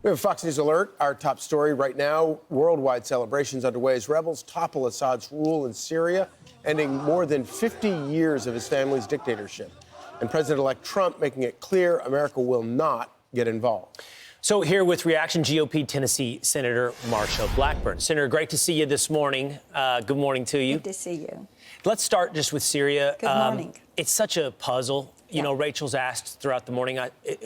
We have a Fox News alert. Our top story right now, worldwide celebrations underway as rebels topple Assad's rule in Syria, ending more than 50 years of his family's dictatorship. And President-elect Trump making it clear America will not get involved. So here with reaction, GOP Tennessee Senator Marsha Blackburn. Senator, great to see you this morning. Good morning to you. Good to see you. Let's start just with Syria. Good morning. It's such a puzzle. You know, Rachel's asked throughout the morning,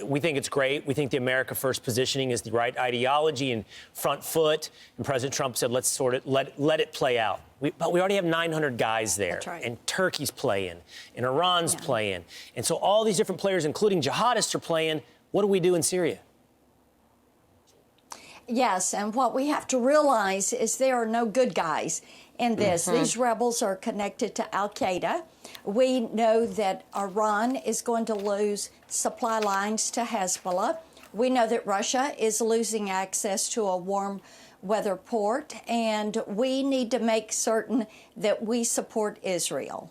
we think it's great. We think the America First positioning is the right ideology and front foot. And President Trump said, let's sort of let it play out. But we already have 900 guys there. That's right. And Turkey's playing. And Iran's playing. And so all these different players, including jihadists, are playing. What do we do in Syria? Yes, and what we have to realize is there are no good guys in this. These rebels are connected to al-Qaeda. We know that Iran is going to lose supply lines to Hezbollah. We know that Russia is losing access to a warm weather port, and we need to make certain that we support Israel.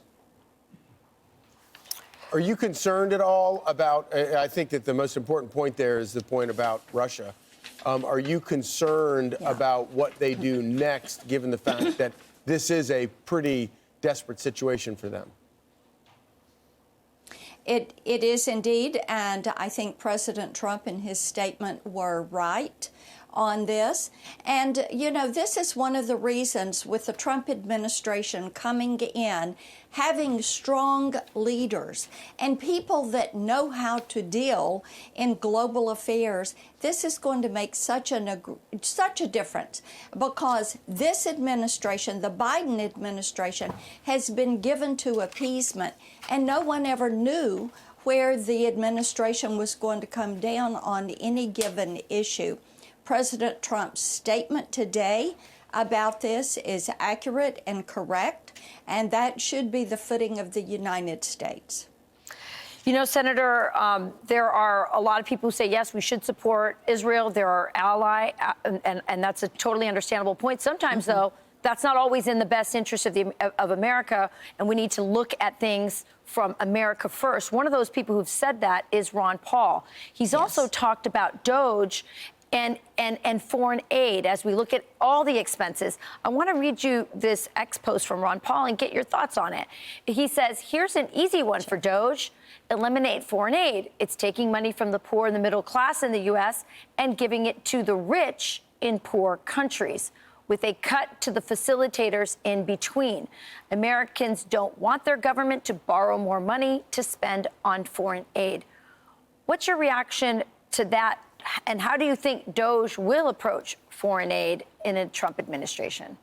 Are you concerned at all about, I think that the most important point there is the point about Russia. Are you concerned about what they do next, given the fact that this is a pretty desperate situation for them? It is indeed, and I think President Trump in his statement were right on this. And, you know, this is one of the reasons with the Trump administration coming in, having strong leaders and people that know how to deal in global affairs, this is going to make such a difference, because this administration, the Biden administration, has been given to appeasement, and no one ever knew where the administration was going to come down on any given issue. President Trump's statement today about this is accurate and correct, and that should be the footing of the United States. You know, Senator, there are a lot of people who say, yes, we should support Israel. They're our ally, and that's a totally understandable point. Sometimes, though, that's not always in the best interest of America, and we need to look at things from America first. One of those people who've said that is Ron Paul. He's also talked about DOGE and foreign aid as we look at all the expenses. I want to read you this post from Ron Paul and get your thoughts on it. He says, here's an easy one for DOGE. Eliminate foreign aid. It's taking money from the poor and the middle class in the U.S. and giving it to the rich in poor countries, with a cut to the facilitators in between. Americans don't want their government to borrow more money to spend on foreign aid. What's your reaction to that? And how do you think DOGE will approach foreign aid in a Trump administration?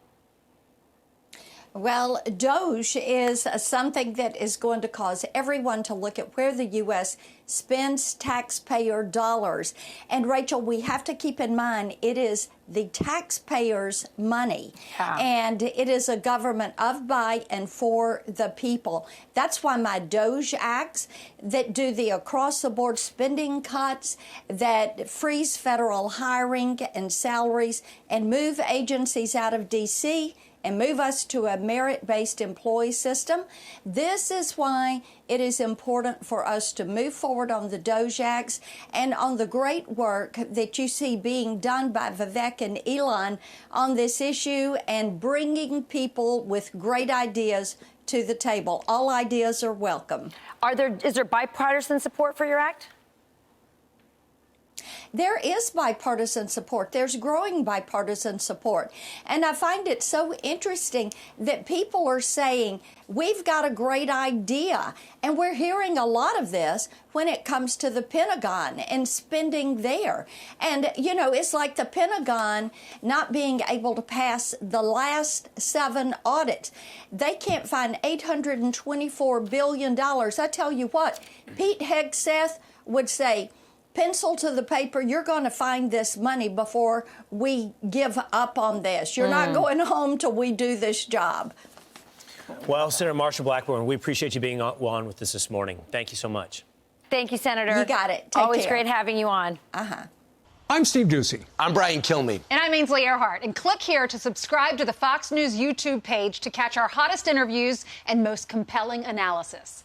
Well, DOGE is something that is going to cause everyone to look at where the U.S. spends taxpayer dollars. And, Rachel, we have to keep in mind it is the taxpayers' money. And it is a government of, by, and for the people. That's why my DOGE acts that do the across-the-board spending cuts, that freeze federal hiring and salaries, and move agencies out of D.C., and move us to a merit-based employee system. This is why it is important for us to move forward on the DOGE Acts and on the great work that you see being done by Vivek and Elon on this issue, and bringing people with great ideas to the table. All ideas are welcome. Is there bipartisan support for your act? There is bipartisan support. There's growing bipartisan support. And I find it so interesting that people are saying, we've got a great idea. And we're hearing a lot of this when it comes to the Pentagon and spending there. And, you know, it's like the Pentagon not being able to pass the last 7 audits. They can't find $824 billion. I tell you what, Pete Hegseth would say, pencil to the paper, you're going to find this money before we give up on this. You're not going home till we do this job. Well, Senator Marsha Blackburn, we appreciate you being on with us this morning. Thank you so much. Thank you, Senator. You got it. Take Always care. great having you on. I'm Steve Ducey. I'm Brian Kilmeade. And I'm Ainsley Earhart. And click here to subscribe to the Fox News YouTube page to catch our hottest interviews and most compelling analysis.